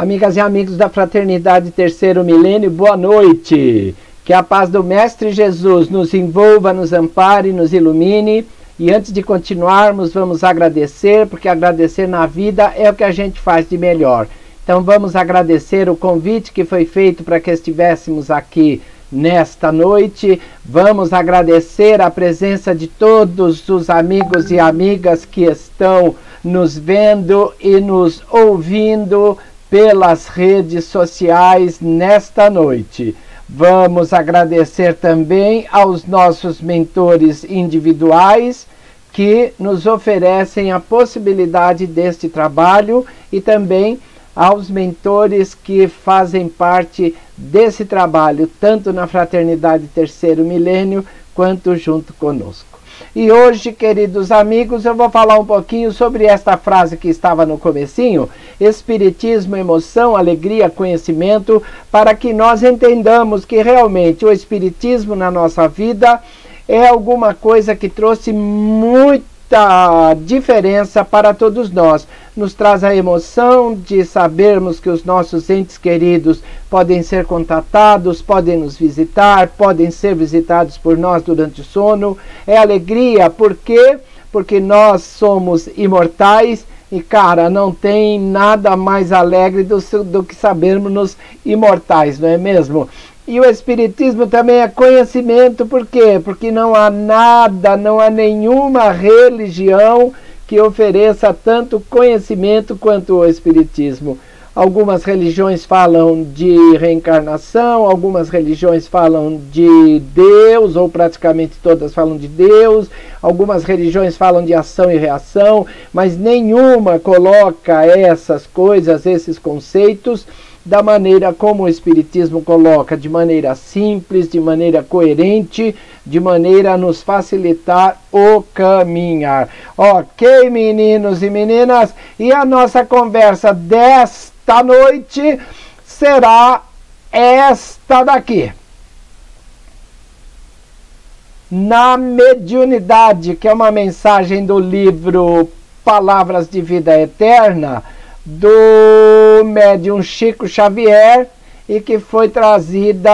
Amigas e amigos da Fraternidade Terceiro Milênio, boa noite. Que a paz do Mestre Jesus nos envolva, nos ampare, nos ilumine. E antes de continuarmos, vamos agradecer, porque agradecer na vida é o que a gente faz de melhor. Então vamos agradecer o convite que foi feito para que estivéssemos aqui nesta noite. Vamos agradecer a presença de todos os amigos e amigas que estão nos vendo e nos ouvindo pelas redes sociais nesta noite. Vamos agradecer também aos nossos mentores individuais que nos oferecem a possibilidade deste trabalho e também aos mentores que fazem parte desse trabalho, tanto na Fraternidade Terceiro Milênio quanto junto conosco. E hoje, queridos amigos, eu vou falar um pouquinho sobre esta frase que estava no comecinho: Espiritismo, emoção, alegria, conhecimento, para que nós entendamos que realmente o Espiritismo na nossa vida é alguma coisa que trouxe muita diferença para todos nós. Nos traz a emoção de sabermos que os nossos entes queridos podem ser contatados, podem nos visitar, podem ser visitados por nós durante o sono. É alegria, por quê? Porque nós somos imortais e, cara, não tem nada mais alegre do que sabermos-nos imortais, não é mesmo? E o Espiritismo também é conhecimento, por quê? Porque não há nada, não há nenhuma religião que ofereça tanto conhecimento quanto o Espiritismo. Algumas religiões falam de reencarnação, algumas religiões falam de Deus, ou praticamente todas falam de Deus, algumas religiões falam de ação e reação, mas nenhuma coloca essas coisas, esses conceitos, da maneira como o Espiritismo coloca, de maneira simples, de maneira coerente, de maneira a nos facilitar o caminhar. Ok, meninos e meninas, e a nossa conversa desta noite será esta daqui. Na mediunidade, que é uma mensagem do livro Palavras de Vida Eterna, do médium Chico Xavier, e que foi trazida,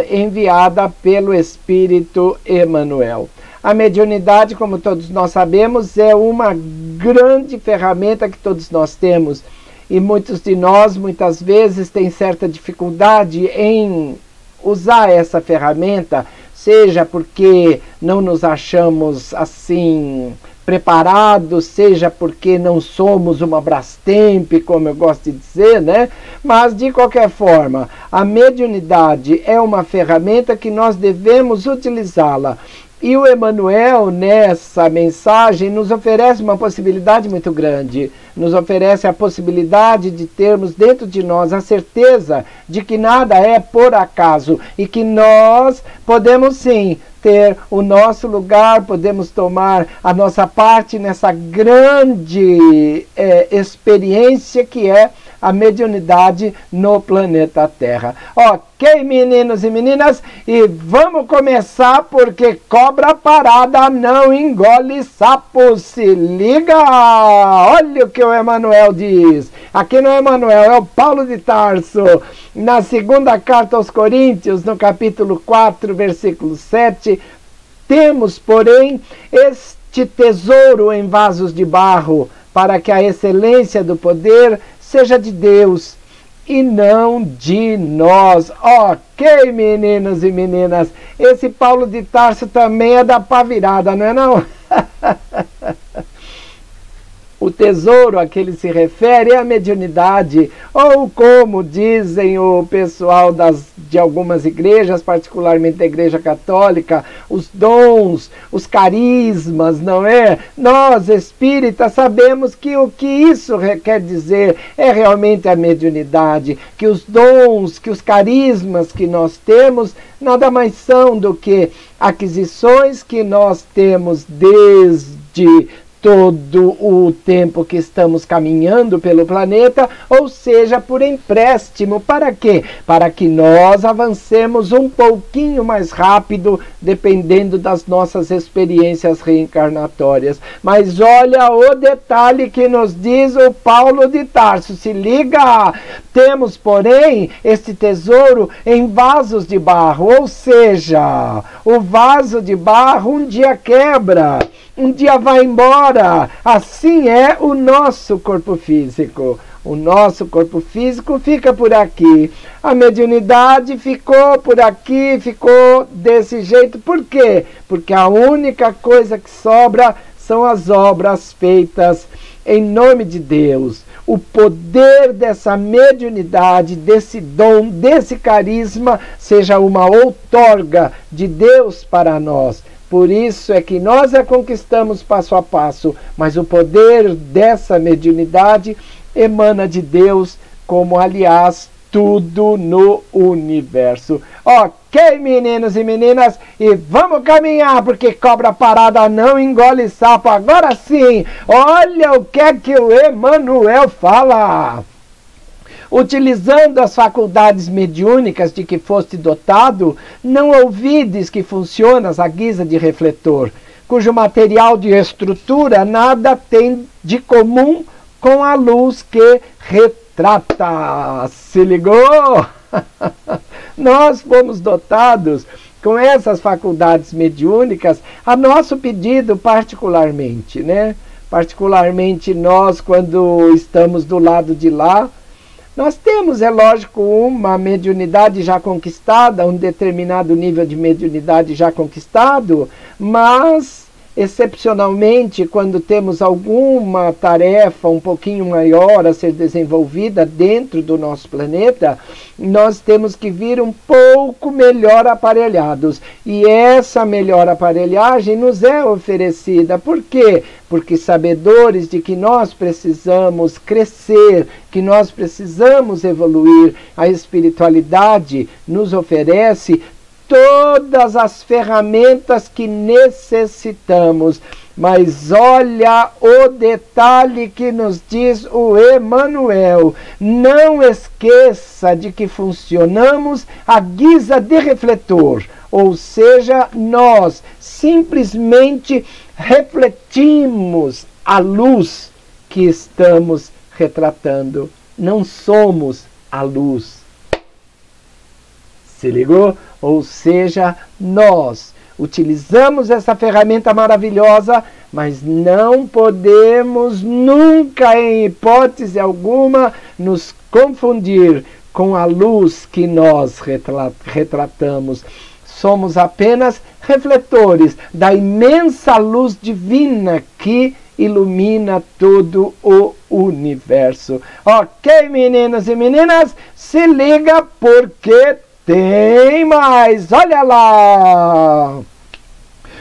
enviada pelo Espírito Emmanuel. A mediunidade, como todos nós sabemos, é uma grande ferramenta que todos nós temos, e muitos de nós, muitas vezes, têm certa dificuldade em usar essa ferramenta, seja porque não nos achamos assim preparados, seja porque não somos uma Brastemp, como eu gosto de dizer, né? Mas, de qualquer forma, a mediunidade é uma ferramenta que nós devemos utilizá-la. E o Emmanuel, nessa mensagem, nos oferece uma possibilidade muito grande. Nos oferece a possibilidade de termos dentro de nós a certeza de que nada é por acaso e que nós podemos sim ter o nosso lugar, podemos tomar a nossa parte nessa grande experiência que é a mediunidade no planeta Terra. Ok, meninos e meninas, e vamos começar, porque cobra parada não engole sapo. Se liga! Olha o que o Emmanuel diz. Aqui não é Emmanuel, é o Paulo de Tarso. Na segunda carta aos Coríntios, no capítulo 4, versículo 7, temos, porém, este tesouro em vasos de barro, para que a excelência do poder seja de Deus e não de nós. Ok, meninos e meninas, esse Paulo de Tarso também é da pá virada, não é não? O tesouro a que ele se refere é a mediunidade, ou como dizem o pessoal de algumas igrejas, particularmente da Igreja Católica, os dons, os carismas, não é? Nós, espíritas, sabemos que o que isso quer dizer é realmente a mediunidade, que os dons, que os carismas que nós temos, nada mais são do que aquisições que nós temos desde todo o tempo que estamos caminhando pelo planeta, ou seja, por empréstimo. Para quê? Para que nós avancemos um pouquinho mais rápido, dependendo das nossas experiências reencarnatórias. Mas olha o detalhe que nos diz o Paulo de Tarso. Se liga! Temos, porém, este tesouro em vasos de barro, ou seja, o vaso de barro um dia quebra, um dia vai embora. Assim é o nosso corpo físico. O nosso corpo físico fica por aqui. A mediunidade ficou por aqui, ficou desse jeito. Por quê? Porque a única coisa que sobra são as obras feitas em nome de Deus. O poder dessa mediunidade, desse dom, desse carisma, seja uma outorga de Deus para nós. Por isso é que nós a conquistamos passo a passo, mas o poder dessa mediunidade emana de Deus, como aliás tudo no universo. Ok, meninos e meninas, e vamos caminhar, porque cobra parada não engole sapo. Agora sim, olha o que é que o Emmanuel fala. Utilizando as faculdades mediúnicas de que foste dotado, não ouvides que funcionas à guisa de refletor, cujo material de estrutura nada tem de comum com a luz que retrata. Se ligou? Nós fomos dotados com essas faculdades mediúnicas a nosso pedido particularmente, né? Particularmente nós, quando estamos do lado de lá, nós temos, é lógico, uma mediunidade já conquistada, um determinado nível de mediunidade já conquistado, mas, excepcionalmente, quando temos alguma tarefa um pouquinho maior a ser desenvolvida dentro do nosso planeta, nós temos que vir um pouco melhor aparelhados. E essa melhor aparelhagem nos é oferecida. Por quê? Porque sabedores de que nós precisamos crescer, que nós precisamos evoluir, a espiritualidade nos oferece todas as ferramentas que necessitamos. Mas olha o detalhe que nos diz o Emmanuel. Não esqueça de que funcionamos à guisa de refletor. Ou seja, nós simplesmente refletimos a luz que estamos retratando. Não somos a luz. Se ligou? Ou seja, nós utilizamos essa ferramenta maravilhosa, mas não podemos nunca, em hipótese alguma, nos confundir com a luz que nós retratamos. Somos apenas refletores da imensa luz divina que ilumina todo o universo. Ok, meninos e meninas, se liga porque tem mais, olha lá!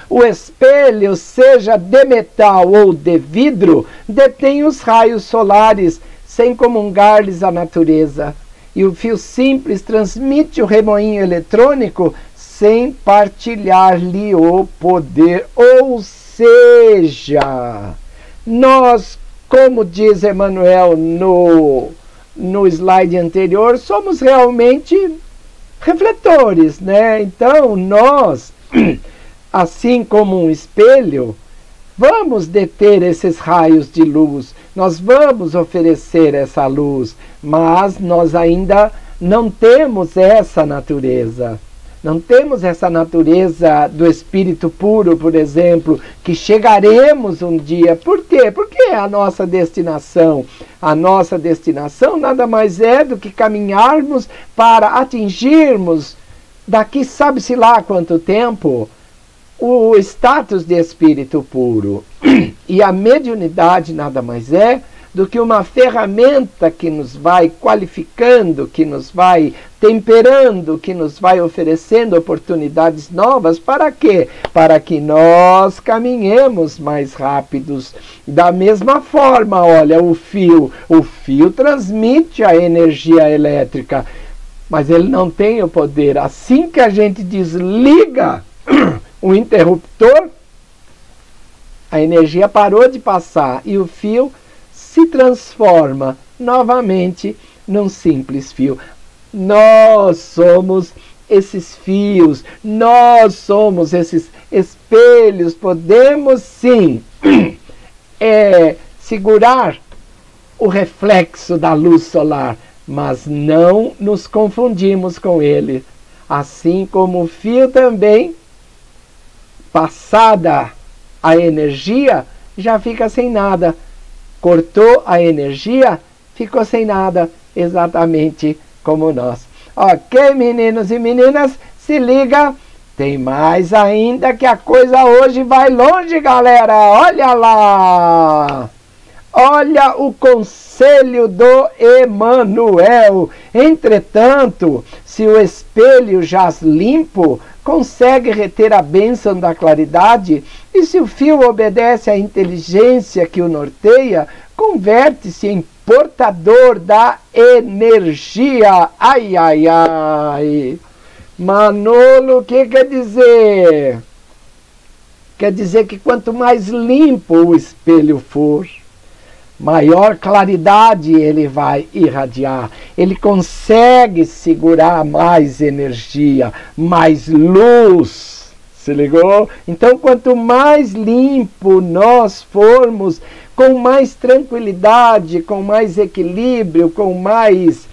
O espelho, seja de metal ou de vidro, detém os raios solares, sem comungar-lhes a natureza. E o fio simples transmite o remoinho eletrônico, sem partilhar-lhe o poder. Ou seja, nós, como diz Emmanuel no slide anterior, somos realmente refletores, né? Então nós, assim como um espelho, vamos deter esses raios de luz, nós vamos oferecer essa luz, mas nós ainda não temos essa natureza. Não temos essa natureza do espírito puro, por exemplo, que chegaremos um dia. Por quê? Porque é a nossa destinação. A nossa destinação nada mais é do que caminharmos para atingirmos, daqui sabe-se lá quanto tempo, o status de espírito puro. E a mediunidade nada mais é do que uma ferramenta que nos vai qualificando, que nos vai temperando, que nos vai oferecendo oportunidades novas. Para quê? Para que nós caminhemos mais rápidos. Da mesma forma, olha, o fio transmite a energia elétrica, mas ele não tem o poder. Assim que a gente desliga o interruptor, A energia parou de passar e o fio se transforma novamente num simples fio. Nós somos esses fios, nós somos esses espelhos, podemos sim segurar o reflexo da luz solar, mas não nos confundimos com ele. Assim como o fio também, passada a energia, já fica sem nada. Cortou a energia, ficou sem nada, exatamente como nós. Ok, meninos e meninas, se liga, tem mais ainda que a coisa hoje vai longe, galera. Olha lá! Olha o conselho do Emmanuel. Entretanto, se o espelho jaz limpo, consegue reter a bênção da claridade, e se o fio obedece à inteligência que o norteia, converte-se em portador da energia. Ai, ai, ai. Manolo, o que quer dizer? Quer dizer que quanto mais limpo o espelho for, maior claridade ele vai irradiar. Ele consegue segurar mais energia, mais luz. Se ligou? Então, quanto mais limpo nós formos, com mais tranquilidade, com mais equilíbrio, com mais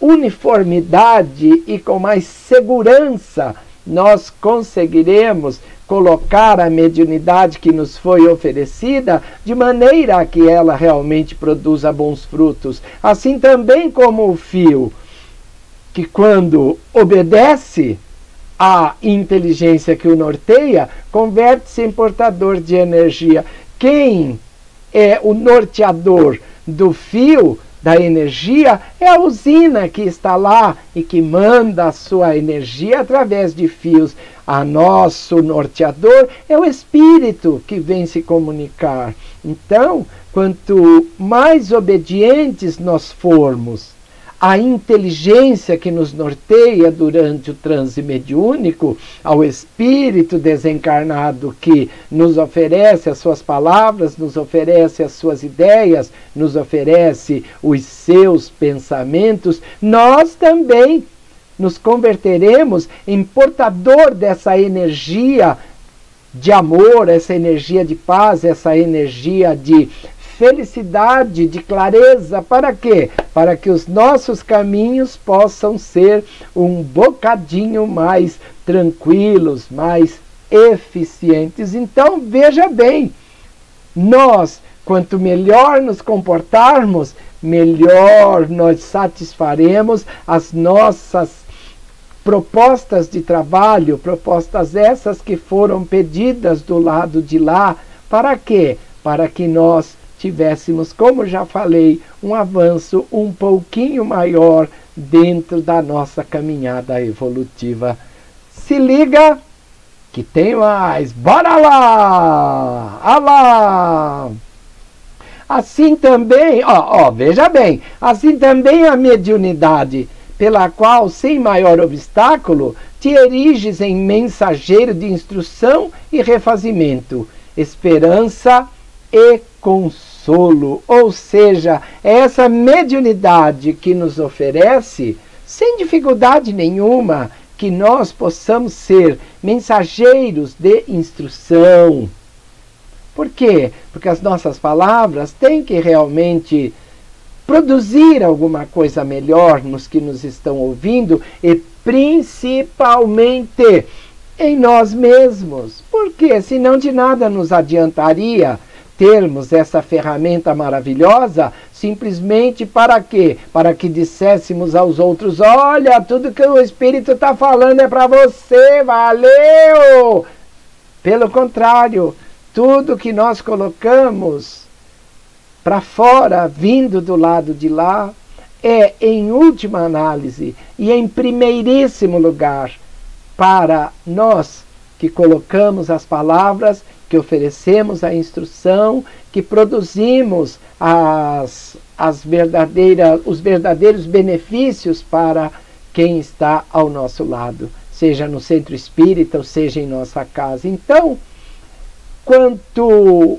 uniformidade e com mais segurança, nós conseguiremos colocar a mediunidade que nos foi oferecida de maneira que ela realmente produza bons frutos. Assim também como o fio, que quando obedece à inteligência que o norteia, converte-se em portador de energia. Quem é o norteador do fio, da energia, é a usina que está lá e que manda a sua energia através de fios. A nosso norteador é o espírito que vem se comunicar. Então, quanto mais obedientes nós formos à inteligência que nos norteia durante o transe mediúnico, ao espírito desencarnado que nos oferece as suas palavras, nos oferece as suas ideias, nos oferece os seus pensamentos, nós também nos converteremos em portador dessa energia de amor, essa energia de paz, essa energia de felicidade, de clareza. Para quê? Para que os nossos caminhos possam ser um bocadinho mais tranquilos, mais eficientes. Então, veja bem, nós, quanto melhor nos comportarmos, melhor nós satisfaremos as nossas propostas de trabalho, propostas essas que foram pedidas do lado de lá. Para quê? Para que nós tivéssemos, como já falei, um avanço um pouquinho maior dentro da nossa caminhada evolutiva. Se liga que tem mais. Bora lá! Alá! Assim também, veja bem, assim também a mediunidade, pela qual, sem maior obstáculo, te eriges em mensageiro de instrução e refazimento, esperança e consolo. Ou seja, é essa mediunidade que nos oferece, sem dificuldade nenhuma, que nós possamos ser mensageiros de instrução. Por quê? Porque as nossas palavras têm que realmente produzir alguma coisa melhor nos que nos estão ouvindo e principalmente em nós mesmos. Porque senão de nada nos adiantaria termos essa ferramenta maravilhosa simplesmente para quê? Para que disséssemos aos outros: olha, tudo que o Espírito está falando é para você, valeu! Pelo contrário, tudo que nós colocamos para fora, vindo do lado de lá, é, em última análise e em primeiríssimo lugar, para nós que colocamos as palavras, que oferecemos a instrução, que produzimos os verdadeiros benefícios para quem está ao nosso lado, seja no centro espírita ou seja em nossa casa. Então, quanto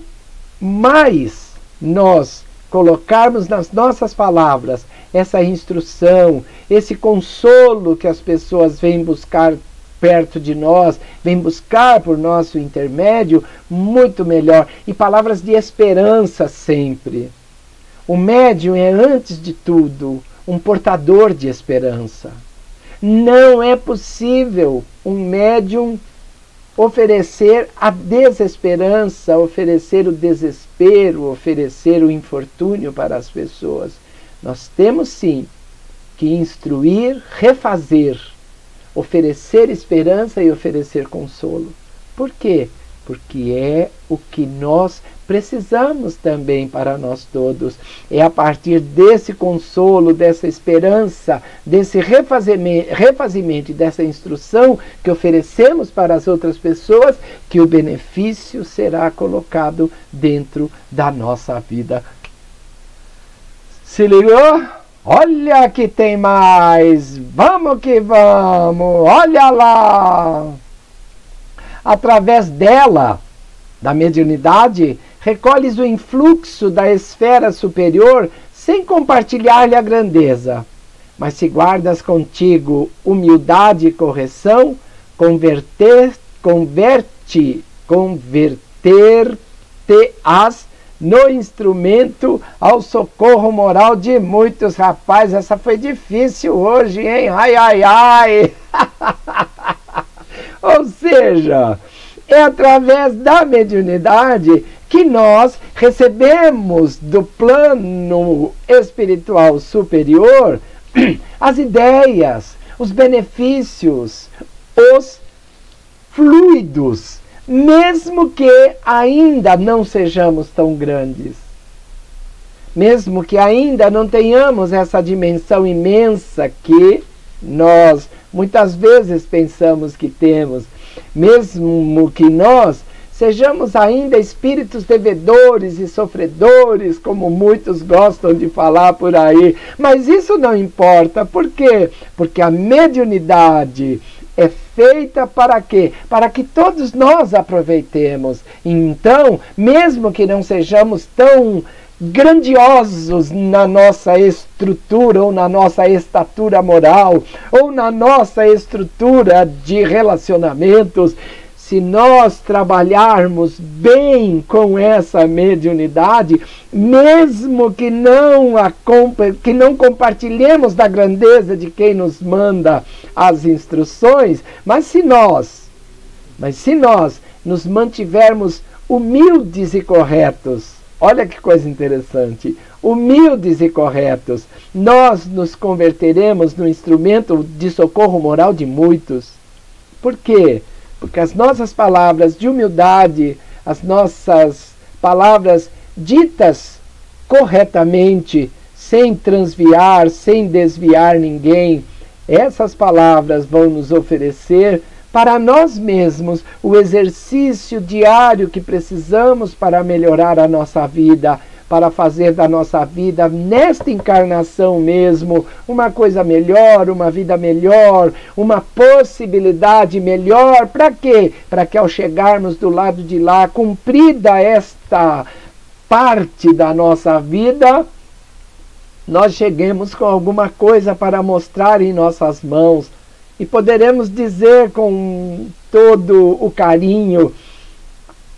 mais nós colocarmos nas nossas palavras essa instrução, esse consolo que as pessoas vêm buscar perto de nós, vêm buscar por nosso intermédio, muito melhor. E palavras de esperança sempre. O médium é, antes de tudo, um portador de esperança. Não é possível um médium oferecer a desesperança, oferecer o desespero, oferecer o infortúnio para as pessoas. Nós temos sim que instruir, refazer, oferecer esperança e oferecer consolo. Por quê? Porque é o que nós precisamos também para nós todos. É a partir desse consolo, dessa esperança, desse refazimento e dessa instrução que oferecemos para as outras pessoas, que o benefício será colocado dentro da nossa vida. Se ligou? Olha que tem mais! Vamos que vamos! Olha lá! Através dela, da mediunidade, recolhes o influxo da esfera superior sem compartilhar-lhe a grandeza. Mas se guardas contigo humildade e correção, converter-te-ás no instrumento ao socorro moral de muitos. Rapaz, essa foi difícil hoje, hein? Ai, ai, ai! Ou seja, é através da mediunidade que nós recebemos do plano espiritual superior as ideias, os benefícios, os fluidos, mesmo que ainda não sejamos tão grandes, mesmo que ainda não tenhamos essa dimensão imensa que nós muitas vezes pensamos que temos, mesmo que nós sejamos ainda espíritos devedores e sofredores, como muitos gostam de falar por aí, mas isso não importa. Por quê? Porque a mediunidade é feita para quê? Para que todos nós aproveitemos. Então, mesmo que não sejamos tão grandiosos na nossa estrutura, ou na nossa estatura moral, ou na nossa estrutura de relacionamentos, se nós trabalharmos bem com essa mediunidade, mesmo que não compartilhemos da grandeza de quem nos manda as instruções, mas se nós nos mantivermos humildes e corretos, olha que coisa interessante, humildes e corretos, nós nos converteremos no instrumento de socorro moral de muitos. Por quê? Porque as nossas palavras de humildade, as nossas palavras ditas corretamente, sem transviar, sem desviar ninguém, essas palavras vão nos oferecer para nós mesmos o exercício diário que precisamos para melhorar a nossa vida, para fazer da nossa vida, nesta encarnação mesmo, uma coisa melhor, uma vida melhor, uma possibilidade melhor. Para quê? Para que ao chegarmos do lado de lá, cumprida esta parte da nossa vida, nós cheguemos com alguma coisa para mostrar em nossas mãos e poderemos dizer com todo o carinho: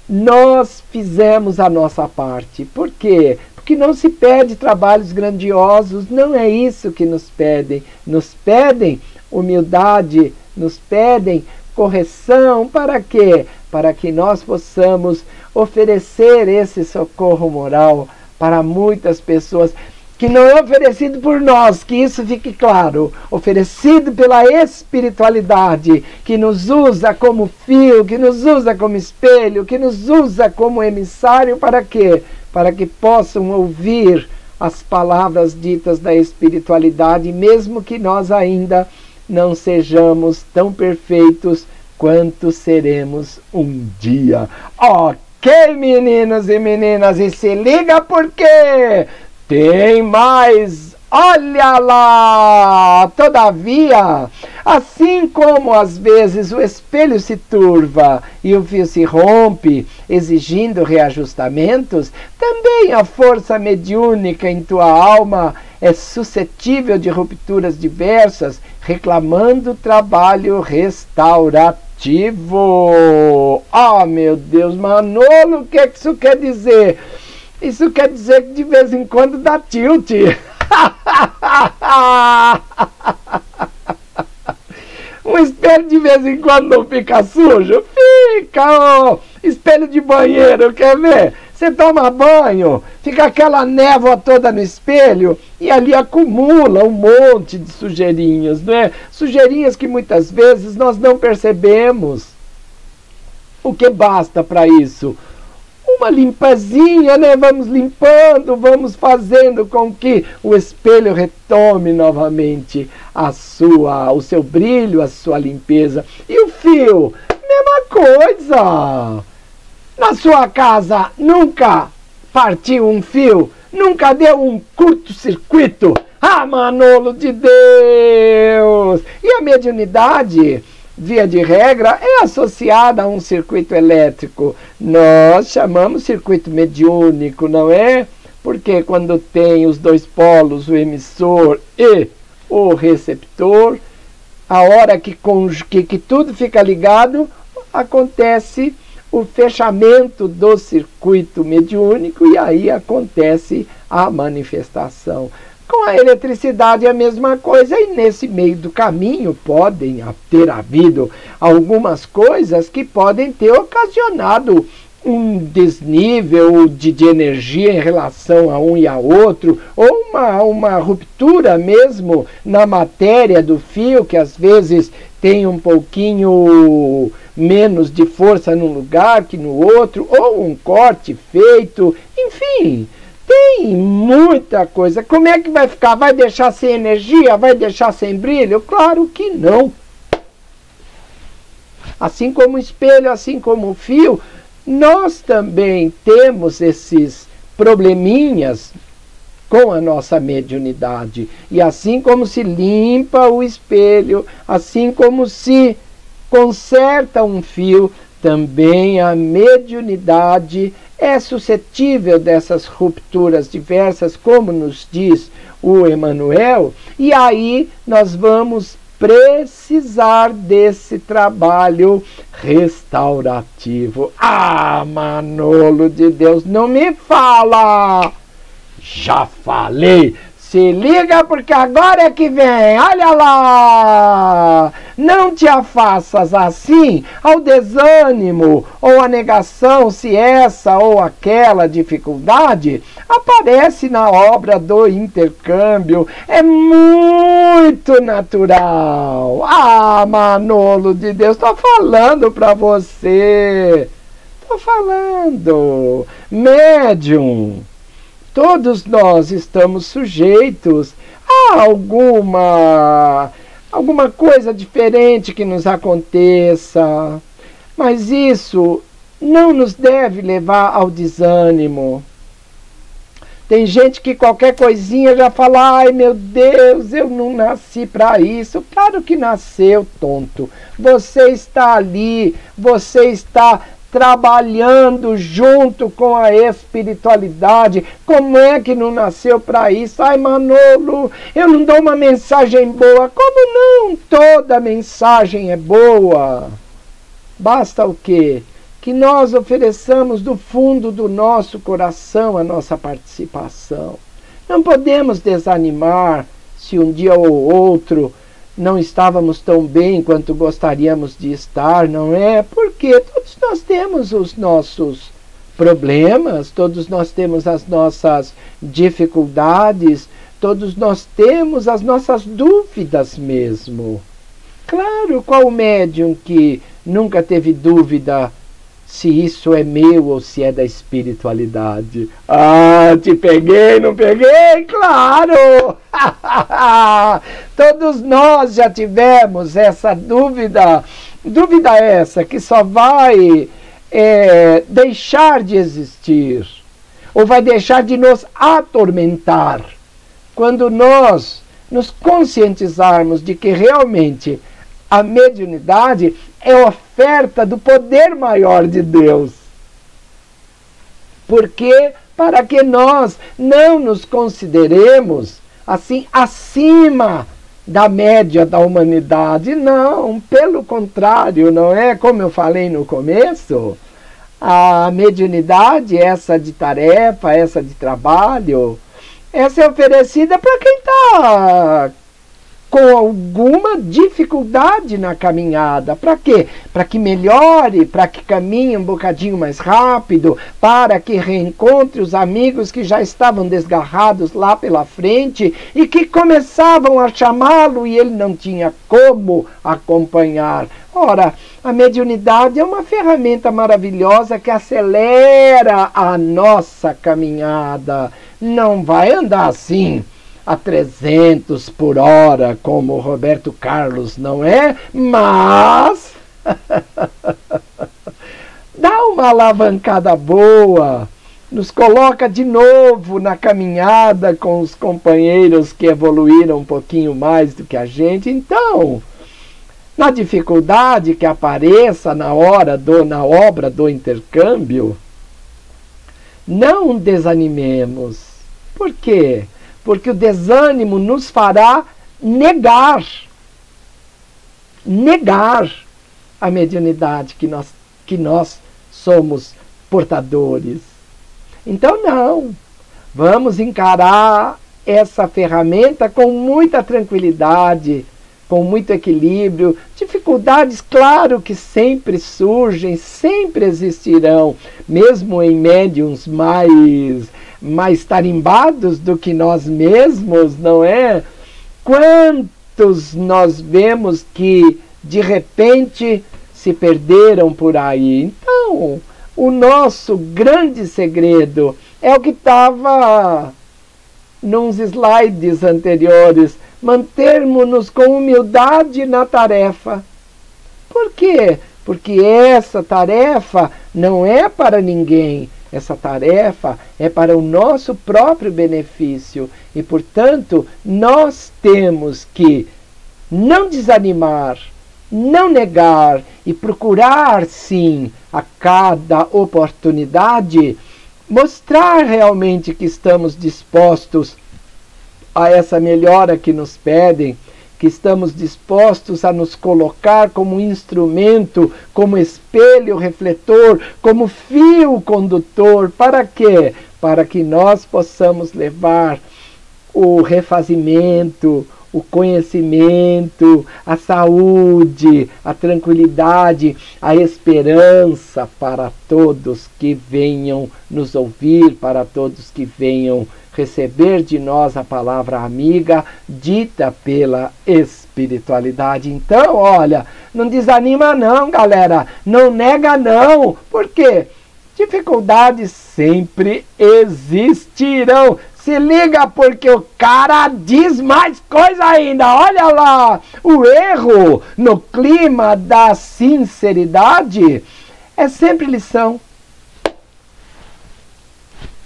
nós fizemos a nossa parte. Por quê? Porque não se pede trabalhos grandiosos, não é isso que nos pedem. Nos pedem humildade, nos pedem correção. Para quê? Para que nós possamos oferecer esse socorro moral para muitas pessoas, que não é oferecido por nós, que isso fique claro, oferecido pela espiritualidade, que nos usa como fio, que nos usa como espelho, que nos usa como emissário. Para quê? Para que possam ouvir as palavras ditas da espiritualidade, mesmo que nós ainda não sejamos tão perfeitos quanto seremos um dia. Ok, meninos e meninas, e se liga porque tem mais Olha lá! Todavia, assim como às vezes o espelho se turva e o fio se rompe, exigindo reajustamentos, também a força mediúnica em tua alma é suscetível de rupturas diversas, reclamando trabalho restaurativo. Oh, meu Deus, Manolo, o que é que isso quer dizer? Isso quer dizer que de vez em quando dá tilt. Um espelho de vez em quando não fica sujo? Fica, ó. Espelho de banheiro, quer ver? Você toma banho, fica aquela névoa toda no espelho e ali acumula um monte de sujeirinhas, né? Sujeirinhas que muitas vezes nós não percebemos. O que basta para isso? Uma limpazinha, né? Vamos limpando, vamos fazendo com que o espelho retome novamente o seu brilho, a sua limpeza. E o fio? Mesma coisa. Na sua casa nunca partiu um fio? Nunca deu um curto-circuito? Ah, Manolo de Deus! E a mediunidade, via de regra, é associada a um circuito elétrico. Nós chamamos circuito mediúnico, não é? Porque quando tem os dois polos, o emissor e o receptor, a hora que tudo fica ligado, acontece o fechamento do circuito mediúnico e aí acontece a manifestação. Com a eletricidade é a mesma coisa e nesse meio do caminho podem ter havido algumas coisas que podem ter ocasionado um desnível de energia em relação a um e a outro, ou uma ruptura mesmo na matéria do fio, que às vezes tem um pouquinho menos de força num lugar que no outro, ou um corte feito, enfim, tem muita coisa. Como é que vai ficar? Vai deixar sem energia? Vai deixar sem brilho? Claro que não. Assim como o espelho, assim como o fio, nós também temos esses probleminhas com a nossa mediunidade. E assim como se limpa o espelho, assim como se conserta um fio, também a mediunidade é suscetível dessas rupturas diversas, como nos diz o Emmanuel, e aí nós vamos precisar desse trabalho restaurativo. Ah, Manolo de Deus, não me fala! Já falei! Se liga porque agora é que vem, olha lá! Não te afastas assim ao desânimo ou à negação se essa ou aquela dificuldade aparece na obra do intercâmbio. É muito natural. Ah, Manolo de Deus, estou falando para você. Estou falando. Médium. Todos nós estamos sujeitos a alguma coisa diferente que nos aconteça, mas isso não nos deve levar ao desânimo. Tem gente que qualquer coisinha já fala: ai meu Deus, eu não nasci para isso. Claro que nasceu, tonto. Você está ali, você está trabalhando junto com a espiritualidade. Como é que não nasceu para isso? Ai, Manolo, eu não dou uma mensagem boa. Como não? Toda mensagem é boa. Basta o quê? Que nós ofereçamos do fundo do nosso coração a nossa participação. Não podemos desanimar se um dia ou outro não estávamos tão bem quanto gostaríamos de estar, não é? Porque todos nós temos os nossos problemas, todos nós temos as nossas dificuldades, todos nós temos as nossas dúvidas mesmo. Claro, qual médium que nunca teve dúvida se isso é meu ou se é da espiritualidade? Ah, te peguei, não peguei? Claro! Todos nós já tivemos essa dúvida. Dúvida essa que só vai deixar de existir, ou vai deixar de nos atormentar quando nós nos conscientizarmos de que realmente a mediunidade é oferta do poder maior de Deus. Porque para que nós não nos consideremos assim acima da média da humanidade, não, pelo contrário, não é? Como eu falei no começo, a mediunidade, essa de tarefa, essa de trabalho, essa é oferecida para quem está com alguma dificuldade na caminhada. Para quê? Para que melhore, para que caminhe um bocadinho mais rápido, para que reencontre os amigos que já estavam desgarrados lá pela frente e que começavam a chamá-lo e ele não tinha como acompanhar. Ora, a mediunidade é uma ferramenta maravilhosa que acelera a nossa caminhada. Não vai andar assim a 300 por hora, como o Roberto Carlos, não é? Mas dá uma alavancada boa, nos coloca de novo na caminhada com os companheiros que evoluíram um pouquinho mais do que a gente. Então, na dificuldade que apareça na obra do intercâmbio, não desanimemos. Por quê? Porque o desânimo nos fará negar a mediunidade que nós somos portadores. Então não, vamos encarar essa ferramenta com muita tranquilidade, com muito equilíbrio. Dificuldades, claro que sempre surgem, sempre existirão, mesmo em médiuns mais tarimbados do que nós mesmos, não é? Quantos nós vemos que de repente se perderam por aí? Então, o nosso grande segredo é o que estava nos slides anteriores: mantermos-nos com humildade na tarefa. Por quê? Porque essa tarefa não é para ninguém. Essa tarefa é para o nosso próprio benefício e, portanto, nós temos que não desanimar, não negar e procurar, sim, a cada oportunidade, mostrar realmente que estamos dispostos a essa melhora que nos pedem, que estamos dispostos a nos colocar como instrumento, como espelho refletor, como fio condutor. Para quê? Para que nós possamos levar o refazimento, o conhecimento, a saúde, a tranquilidade, a esperança para todos que venham nos ouvir, para todos que venham receber de nós a palavra amiga dita pela espiritualidade. Então, olha, não desanima não, galera, não nega não. Por quê? Dificuldades sempre existirão. Se liga, porque o cara diz mais coisa ainda. Olha lá, o erro no clima da sinceridade é sempre lição.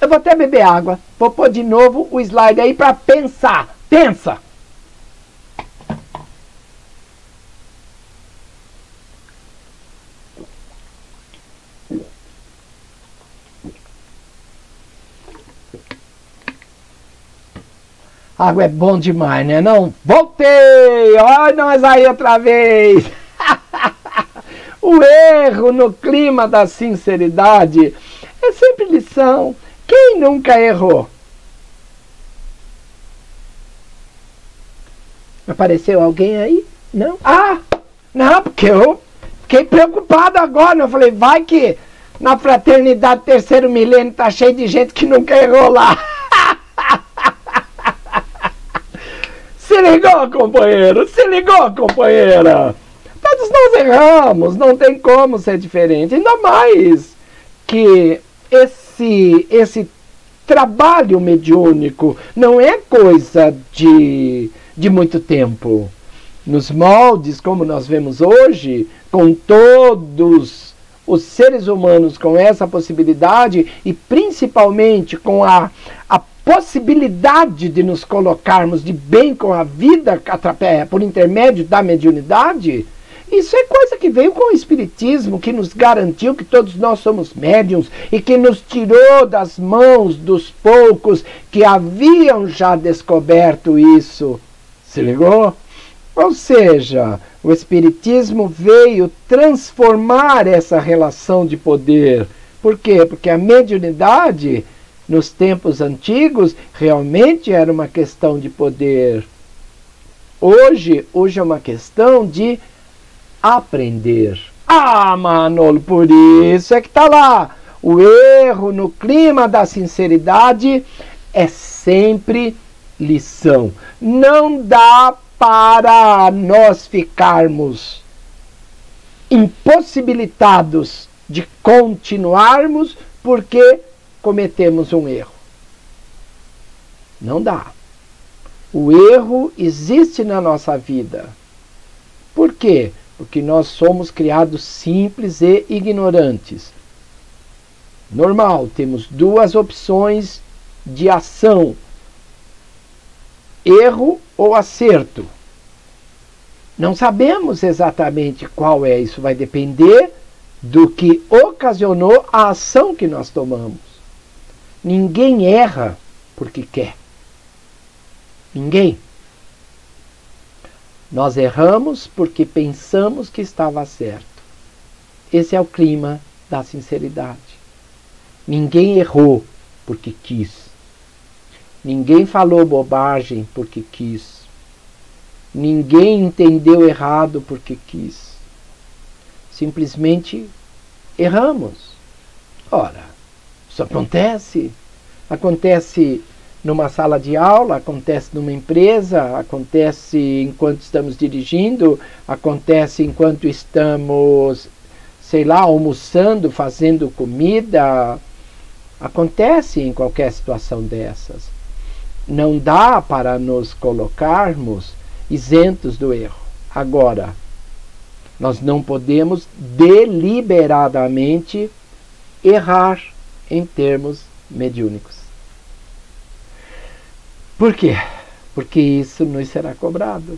Eu vou até beber água. Vou pôr de novo o slide aí para pensar. Pensa! Água é bom demais, né? Não? Voltei! Olha nós aí outra vez! O erro no clima da sinceridade é sempre lição. Quem nunca errou? Apareceu alguém aí? Não? Ah! Não, porque eu fiquei preocupado agora. Eu falei, vai que na fraternidade terceiro milênio tá cheio de gente que nunca errou lá. Se ligou, companheiro? Se ligou, companheira? Todos nós erramos, não tem como ser diferente. Ainda mais que esse trabalho mediúnico não é coisa de muito tempo. Nos moldes, como nós vemos hoje, com todos os seres humanos com essa possibilidade e principalmente com a possibilidade de nos colocarmos de bem com a vida por intermédio da mediunidade, isso é coisa que veio com o Espiritismo, que nos garantiu que todos nós somos médiuns e que nos tirou das mãos dos poucos que haviam já descoberto isso. Se ligou? Ou seja, o Espiritismo veio transformar essa relação de poder. Por quê? Porque a mediunidade, nos tempos antigos, realmente era uma questão de poder. Hoje é uma questão de aprender. Ah, Manolo, por isso é que está lá. O erro no clima da sinceridade é sempre lição. Não dá para nós ficarmos impossibilitados de continuarmos porque cometemos um erro. Não dá. O erro existe na nossa vida. Por quê? Porque nós somos criados simples e ignorantes. Normal, temos duas opções de ação: erro ou acerto. Não sabemos exatamente qual é, isso vai depender do que ocasionou a ação que nós tomamos. Ninguém erra porque quer. Ninguém. Nós erramos porque pensamos que estava certo. Esse é o clima da sinceridade. Ninguém errou porque quis. Ninguém falou bobagem porque quis. Ninguém entendeu errado porque quis. Simplesmente erramos. Ora, isso acontece. Acontece numa sala de aula, acontece numa empresa, acontece enquanto estamos dirigindo, acontece enquanto estamos, sei lá, almoçando, fazendo comida. Acontece em qualquer situação dessas. Não dá para nos colocarmos isentos do erro. Agora, nós não podemos deliberadamente errar em termos mediúnicos. Por quê? Porque isso nos será cobrado.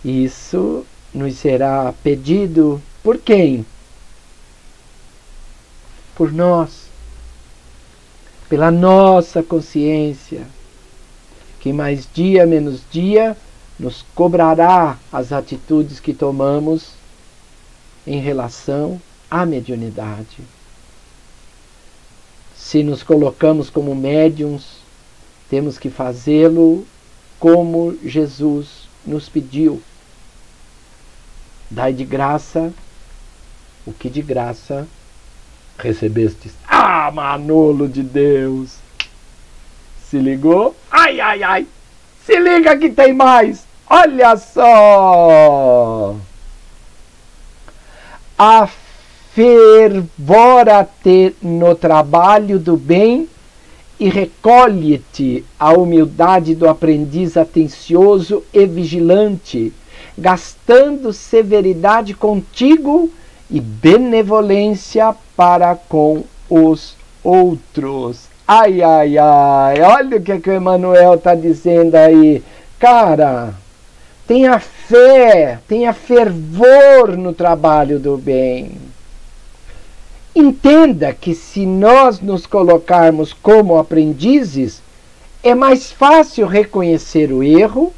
Isso nos será pedido por quem? Por nós. Pela nossa consciência, que mais dia menos dia nos cobrará as atitudes que tomamos em relação à mediunidade. Se nos colocamos como médiuns, temos que fazê-lo como Jesus nos pediu. Dai de graça o que de graça recebestes. Ah, Manolo de Deus! Se ligou? Ai, ai, ai! Se liga que tem mais! Olha só! Afervora-te no trabalho do bem e recolhe-te a humildade do aprendiz atencioso e vigilante, gastando severidade contigo e benevolência para com os outros. Ai, ai, ai, olha o que o Emmanuel está dizendo aí. Cara, tenha fé, tenha fervor no trabalho do bem. Entenda que se nós nos colocarmos como aprendizes, é mais fácil reconhecer o erro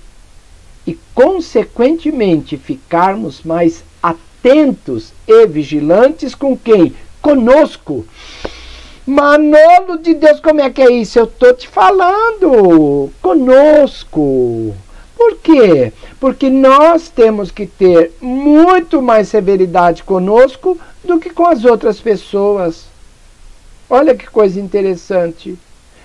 e, consequentemente, ficarmos mais atentos e vigilantes com quem? Conosco. Manolo de Deus, como é que é isso? Eu estou te falando. Conosco. Por quê? Porque nós temos que ter muito mais severidade conosco do que com as outras pessoas. Olha que coisa interessante.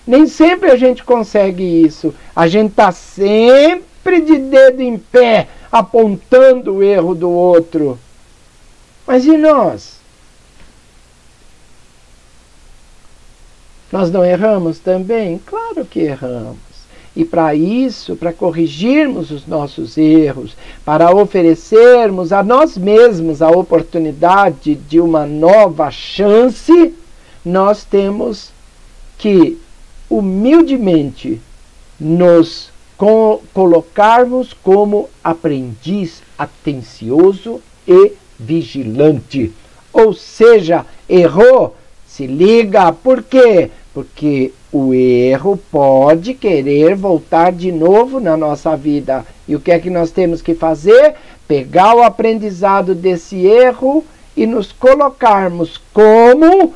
Nem sempre a gente consegue isso. A gente está sempre de dedo em pé, apontando o erro do outro. Mas e nós? Nós não erramos também? Claro que erramos. E para isso, para corrigirmos os nossos erros, para oferecermos a nós mesmos a oportunidade de uma nova chance, nós temos que humildemente nos colocarmos como aprendiz atencioso e vigilante. Ou seja, errou, se liga. Por quê? Porque o erro pode querer voltar de novo na nossa vida. E o que é que nós temos que fazer? Pegar o aprendizado desse erro e nos colocarmos como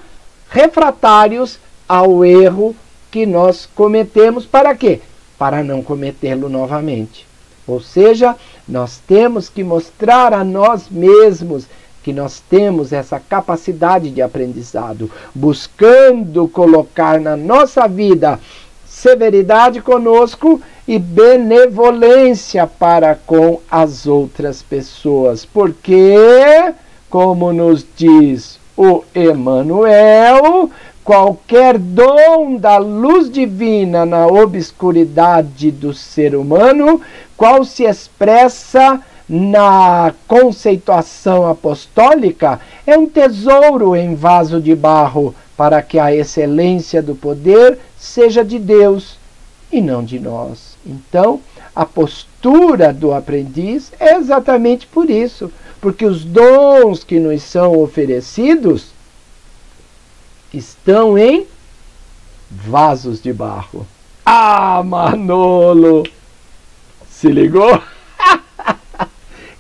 refratários ao erro que nós cometemos. Para quê? Para não cometê-lo novamente. Ou seja, nós temos que mostrar a nós mesmos que nós temos essa capacidade de aprendizado, buscando colocar na nossa vida severidade conosco e benevolência para com as outras pessoas. Porque, como nos diz o Emmanuel, qualquer dom da luz divina na obscuridade do ser humano, qual se expressa na conceituação apostólica, é um tesouro em vaso de barro, para que a excelência do poder seja de Deus e não de nós. Então, a postura do aprendiz é exatamente por isso, porque os dons que nos são oferecidos estão em vasos de barro. Ah, Manolo! Se ligou?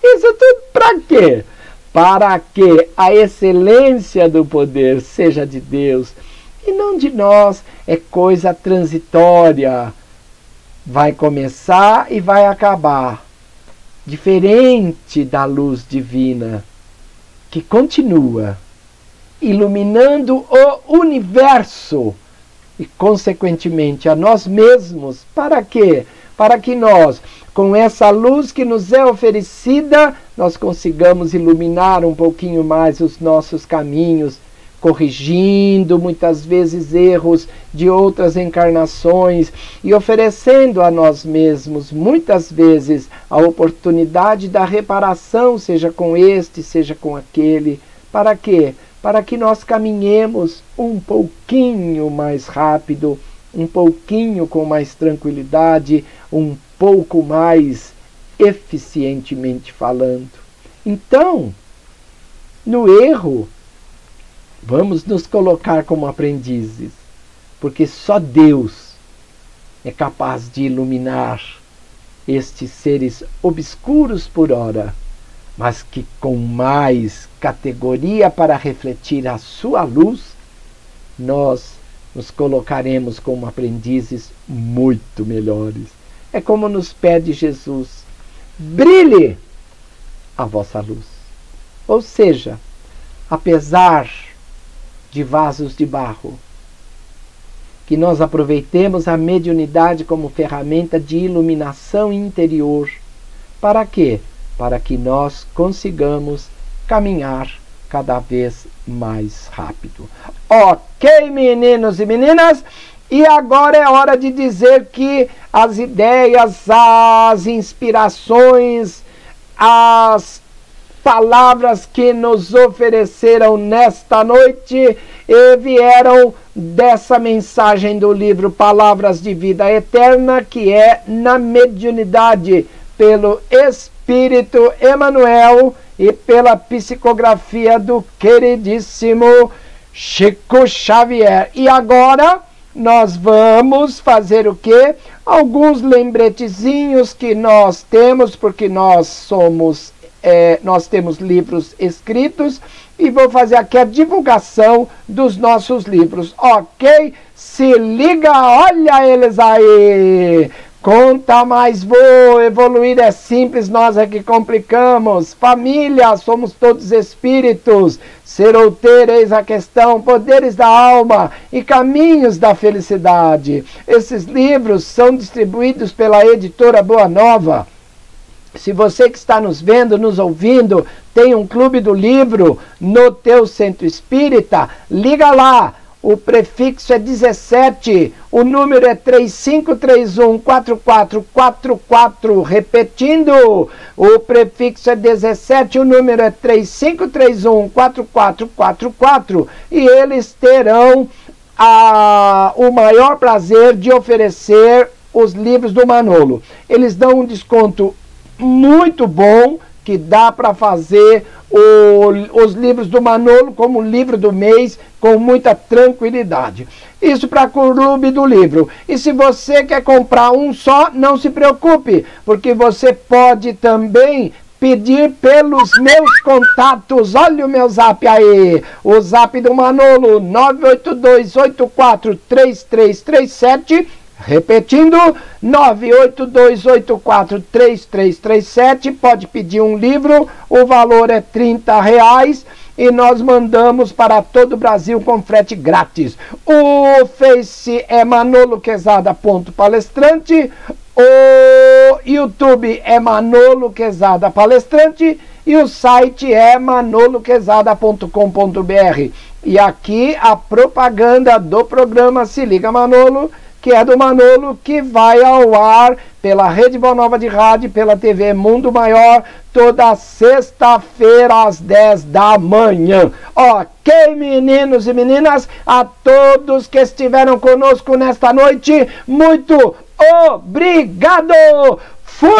Isso tudo para quê? Para que a excelência do poder seja de Deus e não de nós. É coisa transitória. Vai começar e vai acabar. Diferente da luz divina, que continua iluminando o universo e, consequentemente, a nós mesmos. Para quê? Para que nós, com essa luz que nos é oferecida, nós consigamos iluminar um pouquinho mais os nossos caminhos, corrigindo muitas vezes erros de outras encarnações e oferecendo a nós mesmos muitas vezes a oportunidade da reparação, seja com este, seja com aquele. Para quê? Para que nós caminhemos um pouquinho mais rápido, um pouquinho com mais tranquilidade, um pouco mais eficientemente falando. Então, no erro, vamos nos colocar como aprendizes, porque só Deus é capaz de iluminar estes seres obscuros por ora, mas que com mais categoria para refletir a sua luz, nós nos colocaremos como aprendizes muito melhores. É como nos pede Jesus: brilhe a vossa luz. Ou seja, apesar de vasos de barro, que nós aproveitemos a mediunidade como ferramenta de iluminação interior. Para quê? Para que nós consigamos caminhar cada vez mais rápido. Ok, meninos e meninas? E agora é hora de dizer que as ideias, as inspirações, as palavras que nos ofereceram nesta noite vieram dessa mensagem do livro Palavras de Vida Eterna, que é na mediunidade, pelo Espírito Emmanuel e pela psicografia do queridíssimo Chico Xavier. E agora nós vamos fazer o quê? Alguns lembretezinhos que nós temos, porque nós temos livros escritos, e vou fazer aqui a divulgação dos nossos livros, ok? Se liga, olha eles aí! Conta mais vou, evoluir é simples, nós é que complicamos. Família, somos todos espíritos. Ser outeiro, eis a questão, poderes da alma e caminhos da felicidade. Esses livros são distribuídos pela editora Boa Nova. Se você que está nos vendo, nos ouvindo, tem um clube do livro no teu centro espírita, liga lá. O prefixo é 17, o número é 3531-4444, repetindo, o prefixo é 17, o número é 3531-4444, e eles terão o maior prazer de oferecer os livros do Manolo. Eles dão um desconto muito bom, que dá para fazer os livros do Manolo como livro do mês, com muita tranquilidade. Isso para o Clube do Livro. E se você quer comprar um só, não se preocupe, porque você pode também pedir pelos meus contatos. Olha o meu zap aí, o zap do Manolo, 982843337, repetindo, 982843337, pode pedir um livro, o valor é R$30 e nós mandamos para todo o Brasil com frete grátis. O Face é manoloquezada.palestrante, o YouTube é Manolo Quezada Palestrante e o site é manoloquezada.com.br. E aqui a propaganda do programa Se Liga Manolo, que é do Manolo, que vai ao ar pela Rede Boa Nova de Rádio, pela TV Mundo Maior, toda sexta-feira às 10 da manhã. Ok, meninos e meninas, a todos que estiveram conosco nesta noite, muito obrigado! Fui!